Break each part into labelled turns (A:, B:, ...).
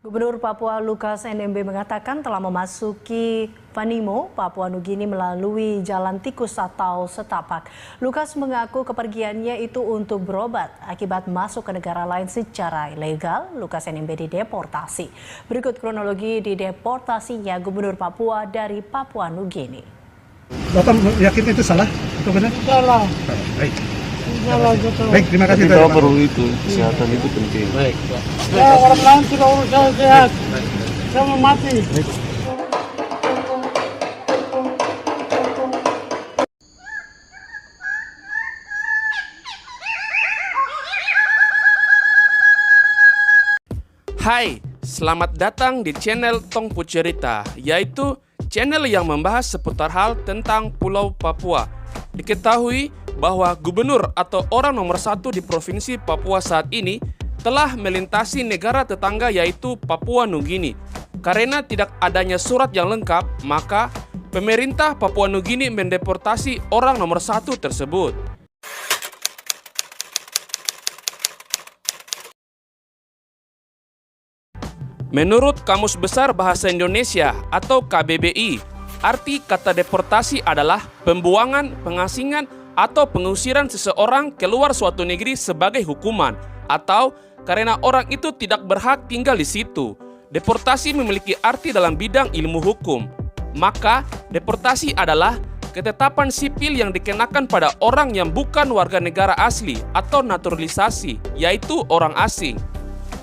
A: Gubernur Papua Lukas NMB mengatakan telah memasuki Vanimo, Papua Nugini melalui jalan tikus atau setapak. Lukas mengaku kepergiannya itu untuk berobat akibat masuk ke negara lain secara ilegal. Lukas NMB dideportasi. Berikut kronologi dideportasinya Gubernur Papua dari Papua Nugini.
B: Bapak yakin itu salah? Itu benar?
C: Salah.
B: Baik.
C: Salah betul.
B: Baik, terima kasih.
D: Kita perlu itu, kesehatan itu penting.
B: Baik.
C: Ya, orang lain sudah urus saya sehat. Saya mau mati.
E: Hai, selamat datang di channel Tongpu Cerita, yaitu channel yang membahas seputar hal tentang Pulau Papua. Diketahui bahwa gubernur atau orang nomor 1 di Provinsi Papua saat ini telah melintasi negara tetangga yaitu Papua Nugini. Karena tidak adanya surat yang lengkap, maka pemerintah Papua Nugini mendeportasi orang nomor 1 tersebut. Menurut Kamus Besar Bahasa Indonesia atau KBBI, arti kata deportasi adalah pembuangan, pengasingan, atau pengusiran seseorang keluar suatu negeri sebagai hukuman, atau karena orang itu tidak berhak tinggal di situ. Deportasi memiliki arti dalam bidang ilmu hukum. Maka, deportasi adalah ketetapan sipil yang dikenakan pada orang yang bukan warga negara asli atau naturalisasi, yaitu orang asing.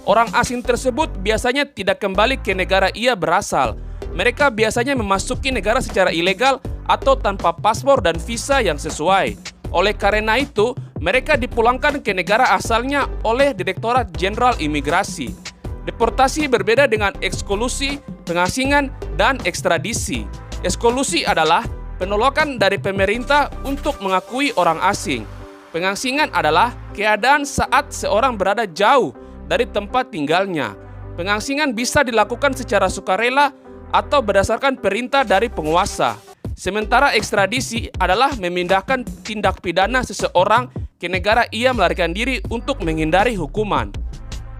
E: Orang asing tersebut biasanya tidak kembali ke negara ia berasal. Mereka biasanya memasuki negara secara ilegal atau tanpa paspor dan visa yang sesuai. Oleh karena itu, mereka dipulangkan ke negara asalnya oleh Direktorat Jenderal Imigrasi. Deportasi berbeda dengan eksklusi, pengasingan, dan ekstradisi. Eksklusi adalah penolakan dari pemerintah untuk mengakui orang asing. Pengasingan adalah keadaan saat seorang berada jauh dari tempat tinggalnya. Pengasingan bisa dilakukan secara sukarela atau berdasarkan perintah dari penguasa. Sementara ekstradisi adalah memindahkan tindak pidana seseorang ke negara ia melarikan diri untuk menghindari hukuman.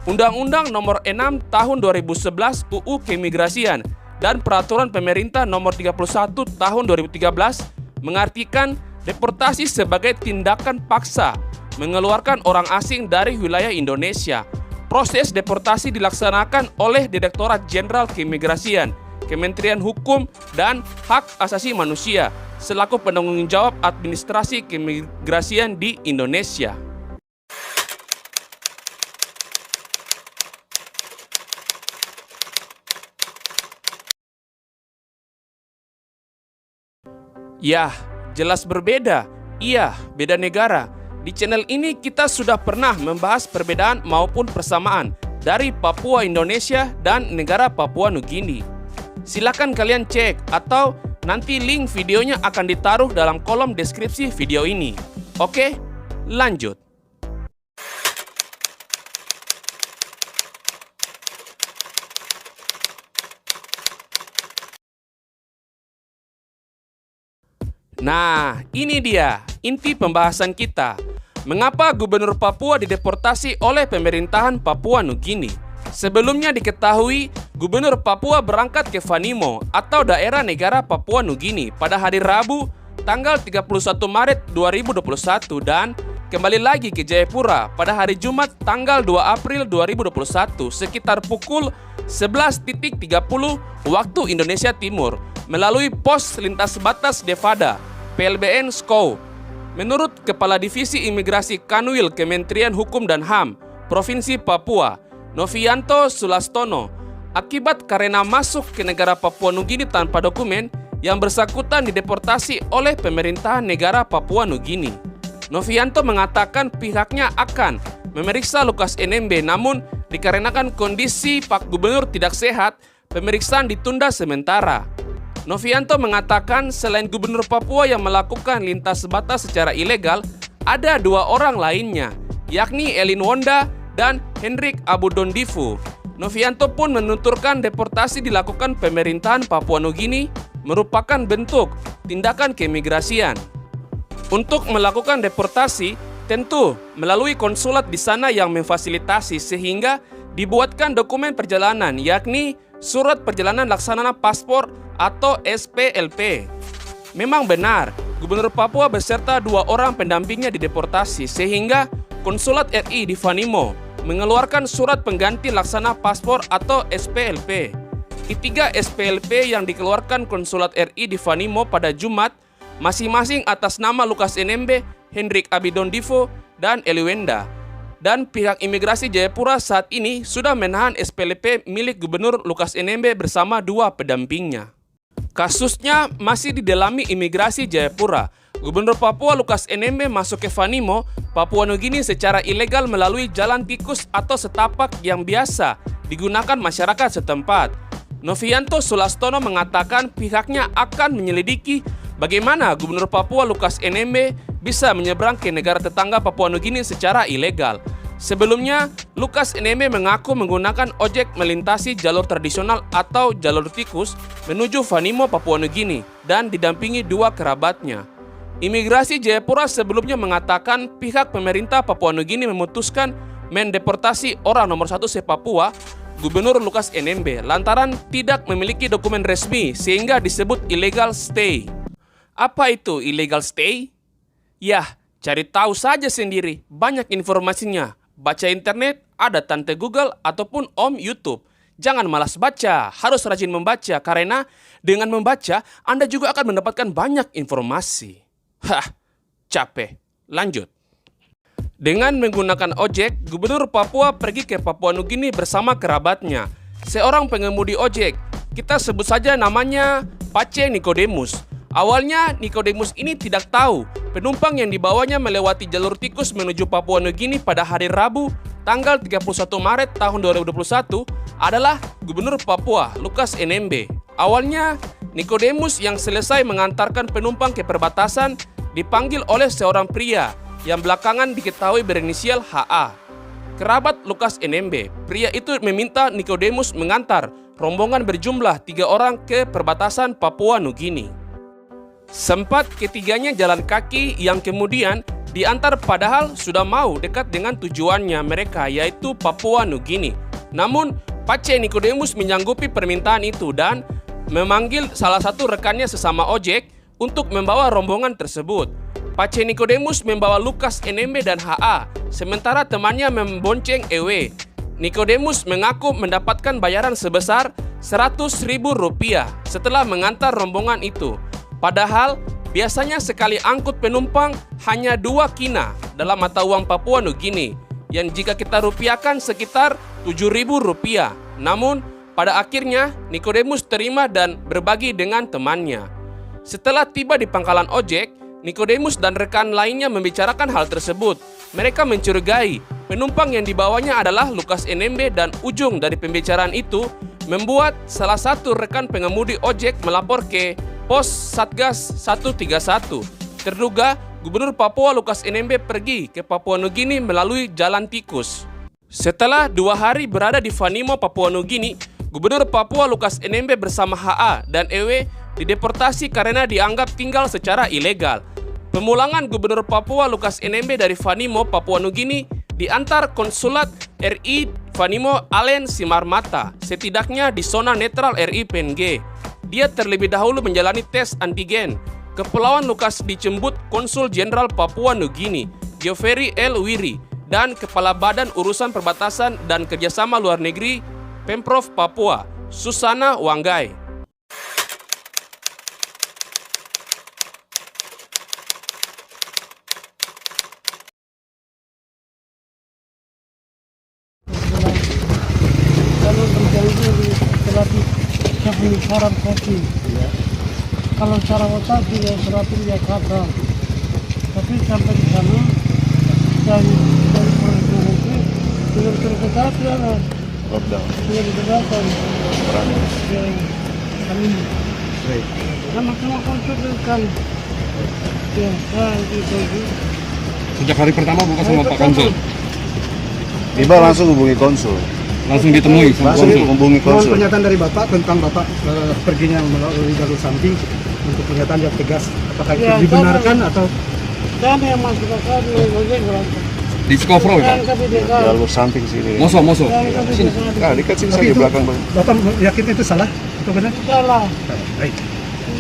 E: Undang-Undang Nomor 6 Tahun 2011 UU Keimigrasian dan Peraturan Pemerintah Nomor 31 Tahun 2013 mengartikan deportasi sebagai tindakan paksa mengeluarkan orang asing dari wilayah Indonesia. Proses deportasi dilaksanakan oleh Direktorat Jenderal Keimigrasian, Kementerian Hukum dan Hak Asasi Manusia selaku penanggung jawab administrasi keimigrasian di Indonesia. Yah, jelas berbeda. Iya, beda negara. Di channel ini kita sudah pernah membahas perbedaan maupun persamaan dari Papua Indonesia dan negara Papua Nugini. Silakan kalian cek atau nanti link videonya akan ditaruh dalam kolom deskripsi video ini. Oke, lanjut. Nah, ini dia inti pembahasan kita. Mengapa Gubernur Papua dideportasi oleh pemerintahan Papua Nugini? Sebelumnya diketahui, Gubernur Papua berangkat ke Vanimo atau daerah negara Papua Nugini pada hari Rabu tanggal 31 Maret 2021 dan kembali lagi ke Jayapura pada hari Jumat tanggal 2 April 2021 sekitar pukul 11.30 waktu Indonesia Timur melalui pos lintas batas Devada, PLBN Skou. Menurut Kepala Divisi Imigrasi Kanwil Kementerian Hukum dan HAM, Provinsi Papua, Novianto Sulastono, akibat karena masuk ke negara Papua Nugini tanpa dokumen, yang bersangkutan dideportasi oleh pemerintahan negara Papua Nugini. Novianto mengatakan pihaknya akan memeriksa Lukas NMB, namun dikarenakan kondisi Pak Gubernur tidak sehat, pemeriksaan ditunda sementara. Novianto mengatakan selain Gubernur Papua yang melakukan lintas batas secara ilegal, ada 2 orang lainnya, yakni Elin Wonda dan Hendrik Abudondifu. Novianto pun menuturkan deportasi dilakukan pemerintahan Papua Nugini merupakan bentuk tindakan keimigrasian. Untuk melakukan deportasi, tentu melalui konsulat di sana yang memfasilitasi sehingga dibuatkan dokumen perjalanan, yakni Surat Perjalanan Laksana Paspor atau SPLP. Memang benar, Gubernur Papua beserta 2 orang pendampingnya dideportasi, sehingga Konsulat RI di Vanimo mengeluarkan Surat Pengganti Laksana Paspor atau SPLP. Ketiga SPLP yang dikeluarkan Konsulat RI di Vanimo pada Jumat, masing-masing atas nama Lukas NMB, Hendrik Abidondivo, dan Eliwenda. Dan pihak imigrasi Jayapura saat ini sudah menahan SPLP milik Gubernur Lukas NMB bersama 2 pendampingnya. Kasusnya masih didalami imigrasi Jayapura. Gubernur Papua Lukas NMB masuk ke Vanimo, Papua Nugini secara ilegal melalui jalan tikus atau setapak yang biasa digunakan masyarakat setempat. Novianto Sulastono mengatakan pihaknya akan menyelidiki bagaimana Gubernur Papua Lukas NMB bisa menyeberang ke negara tetangga Papua Nugini secara ilegal. Sebelumnya, Lukas NMB mengaku menggunakan ojek melintasi jalur tradisional atau jalur tikus menuju Vanimo, Papua Nugini, dan didampingi 2 kerabatnya. Imigrasi Jayapura sebelumnya mengatakan pihak pemerintah Papua Nugini memutuskan mendeportasi orang nomor 1 se-Papua, Gubernur Lukas NMB, lantaran tidak memiliki dokumen resmi sehingga disebut illegal stay. Apa itu illegal stay? Yah, cari tahu saja sendiri, banyak informasinya. Baca internet, ada Tante Google ataupun Om YouTube. Jangan malas baca, harus rajin membaca karena dengan membaca Anda juga akan mendapatkan banyak informasi. Hah, capek. Lanjut. Dengan menggunakan ojek, Gubernur Papua pergi ke Papua Nugini bersama kerabatnya. Seorang pengemudi ojek, kita sebut saja namanya Pace Nikodemus. Awalnya Nikodemus ini tidak tahu penumpang yang dibawanya melewati jalur tikus menuju Papua Nugini pada hari Rabu tanggal 31 Maret tahun 2021 adalah Gubernur Papua Lukas NMB. Awalnya Nikodemus yang selesai mengantarkan penumpang ke perbatasan dipanggil oleh seorang pria yang belakangan diketahui berinisial HA. Kerabat Lukas NMB, pria itu meminta Nikodemus mengantar rombongan berjumlah 3 orang ke perbatasan Papua Nugini. Sempat ketiganya jalan kaki yang kemudian diantar padahal sudah mau dekat dengan tujuannya mereka yaitu Papua Nugini. Namun Pace Nikodemus menyanggupi permintaan itu dan memanggil salah satu rekannya sesama ojek untuk membawa rombongan tersebut. Pace Nikodemus membawa Lukas NMB dan HA, sementara temannya membonceng EW. Nikodemus mengaku mendapatkan bayaran sebesar Rp100.000 setelah mengantar rombongan itu. Padahal, biasanya sekali angkut penumpang hanya 2 kina dalam mata uang Papua Nugini, yang jika kita rupiahkan sekitar Rp7.000. Namun, pada akhirnya Nikodemus terima dan berbagi dengan temannya. Setelah tiba di pangkalan ojek, Nikodemus dan rekan lainnya membicarakan hal tersebut. Mereka mencurigai penumpang yang dibawanya adalah Lukas NMB dan ujung dari pembicaraan itu membuat salah satu rekan pengemudi ojek melapor ke Pos Satgas 131. Terduga Gubernur Papua Lukas NMB pergi ke Papua Nugini melalui jalan tikus. Setelah 2 hari berada di Vanimo, Papua Nugini, Gubernur Papua Lukas NMB bersama HA dan EW dideportasi karena dianggap tinggal secara ilegal. Pemulangan Gubernur Papua Lukas NMB dari Vanimo, Papua Nugini diantar Konsulat RI Vanimo Alen Simarmata, setidaknya di zona netral RI PNG. Dia terlebih dahulu menjalani tes antigen. Kepulauan Lukas dijemput Konsul Jenderal Papua Nugini, Geoffrey L. Wiri, dan Kepala Badan Urusan Perbatasan dan Kerjasama Luar Negeri Pemprov Papua, Susana Wanggai.
C: Kalau berjanji berarti saya punya saran kopi. Kalau cara otak dia berarti dia kata. Tapi sampai di sana dari komunikasi dengan terdekat ada
D: Lockdown.
C: dengan berdasar
D: Perang.
C: yang kami sama-sama konsultasikan. Ya, itu.
B: Sejak hari pertama bukan sama Pak Konsul.
D: Tiba langsung hubungi konsul.
B: Langsung ditemui sama
D: Langsung
B: Konsul.
D: hubungi
B: Mohon
D: konsul.
B: pernyataan dari Bapak tentang Bapak perginya melalui jalur samping untuk pernyataan yang tegas. Apakah itu
C: Ya,
B: dibenarkan atau
C: Dan yang masuk akal dengan ojek berangkat.
F: Di Skofro ya,
C: Yang
F: Pak?
C: KBBK.
D: Jalur samping sini.
F: Moso.
C: Yang
F: Sini.
C: KBBK.
D: Nah, dekat sini
B: Tapi
D: saja
B: itu,
D: belakang Bang.
B: Bapak yakin itu salah? Itu benar?
C: Salah.
B: Baik.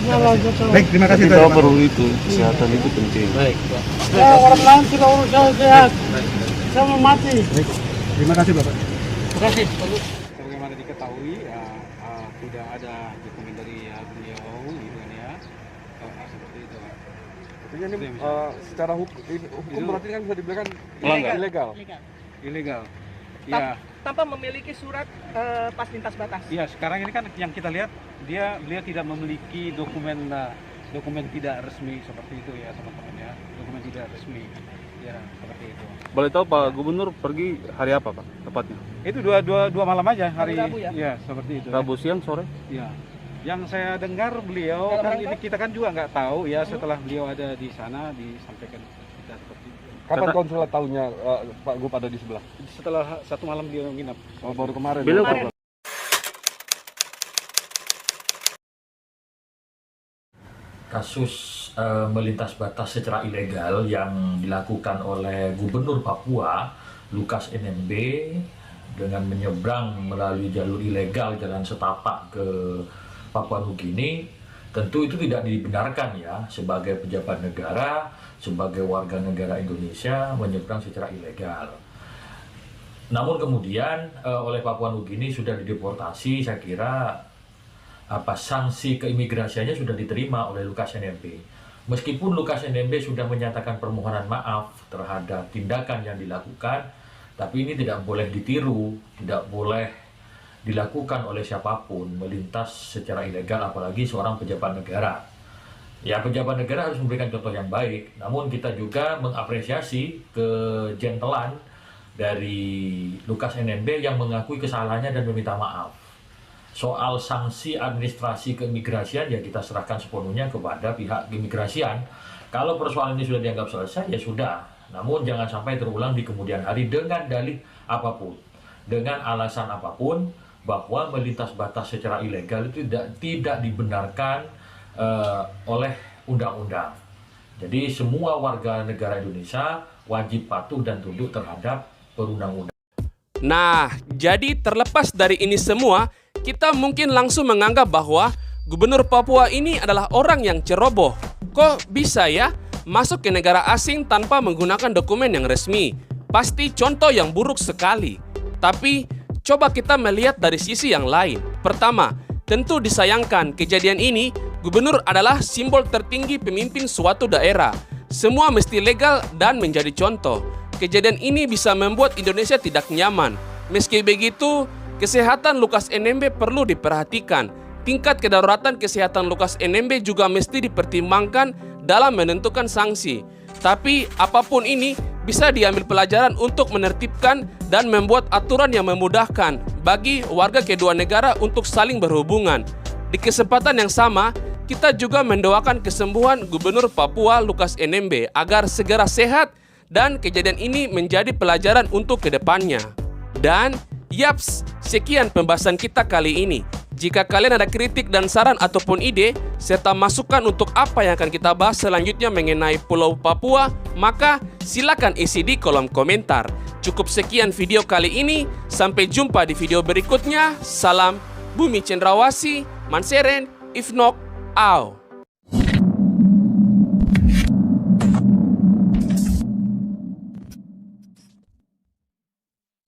C: Salah betul.
B: Baik, terima kasih.
D: Tapi
B: Pak.
D: tahu perlu itu, kesehatan itu penting.
C: Ya, orang lain tidak urus saya sehat. Saya mau mati.
B: Baik. Terima kasih Bapak.
G: Sebagaimana diketahui tidak ada dokumen dari beliau gitu kan ya. Seperti itu.
F: Artinya ini secara hukum berarti kan bisa dibilang ilegal.
G: Ilegal. Ya.
H: Tanpa memiliki surat pas lintas batas.
G: Iya, sekarang ini kan yang kita lihat beliau tidak memiliki dokumen tidak resmi seperti itu ya teman-teman ya. Dokumen tidak resmi. Ya, seperti itu.
I: Boleh tahu Pak Gubernur pergi hari apa Pak tepatnya?
G: Itu dua malam aja hari
H: Rabu ya?
G: Iya, seperti itu.
I: Rabu siang sore?
G: Ya. Yang saya dengar beliau kan ini kita kan juga nggak tahu ya setelah beliau ada di sana disampaikan kita seperti itu.
F: Kapan konsulat tahunya Pak Gub ada di sebelah?
G: Setelah satu malam dia nginap.
F: Oh, baru kemarin.
I: Beliau
F: Ya?
J: Kasus melintas batas secara ilegal yang dilakukan oleh Gubernur Papua Lukas NMB dengan menyeberang melalui jalur ilegal jalan setapak ke Papua Nugini, tentu itu tidak dibenarkan ya sebagai pejabat negara, sebagai warga negara Indonesia menyeberang secara ilegal. Namun kemudian oleh Papua Nugini sudah dideportasi, saya kira sanksi keimigrasiannya sudah diterima oleh Lukas NMB. Meskipun Lukas NMB sudah menyatakan permohonan maaf terhadap tindakan yang dilakukan, tapi ini tidak boleh ditiru, tidak boleh dilakukan oleh siapapun melintas secara ilegal, apalagi seorang pejabat negara. Ya, pejabat negara harus memberikan contoh yang baik, namun kita juga mengapresiasi kejentelan dari Lukas NMB yang mengakui kesalahannya dan meminta maaf. Soal sanksi administrasi keimigrasian ya kita serahkan sepenuhnya kepada pihak keimigrasian. Kalau persoalan ini sudah dianggap selesai ya sudah. Namun jangan sampai terulang di kemudian hari dengan dalih apapun, dengan alasan apapun bahwa melintas batas secara ilegal itu tidak dibenarkan oleh undang-undang. Jadi semua warga negara Indonesia wajib patuh dan tunduk terhadap perundang-undang.
E: Nah, jadi terlepas dari ini semua, kita mungkin langsung menganggap bahwa Gubernur Papua ini adalah orang yang ceroboh. Kok bisa ya masuk ke negara asing tanpa menggunakan dokumen yang resmi? Pasti contoh yang buruk sekali. Tapi coba kita melihat dari sisi yang lain. Pertama, tentu disayangkan kejadian ini. Gubernur adalah simbol tertinggi pemimpin suatu daerah. Semua mesti legal dan menjadi contoh. Kejadian ini bisa membuat Indonesia tidak nyaman. Meski begitu, kesehatan Lukas NMB perlu diperhatikan. Tingkat kedaruratan kesehatan Lukas NMB juga mesti dipertimbangkan dalam menentukan sanksi. Tapi apapun ini bisa diambil pelajaran untuk menertibkan dan membuat aturan yang memudahkan bagi warga kedua negara untuk saling berhubungan. Di kesempatan yang sama, kita juga mendoakan kesembuhan Gubernur Papua Lukas NMB agar segera sehat dan kejadian ini menjadi pelajaran untuk kedepannya. Dan yaps, sekian pembahasan kita kali ini. Jika kalian ada kritik dan saran ataupun ide, serta masukan untuk apa yang akan kita bahas selanjutnya mengenai Pulau Papua, maka silakan isi di kolom komentar. Cukup sekian video kali ini, sampai jumpa di video berikutnya. Salam Bumi Cendrawasih, Manseren, Ifnok, Au.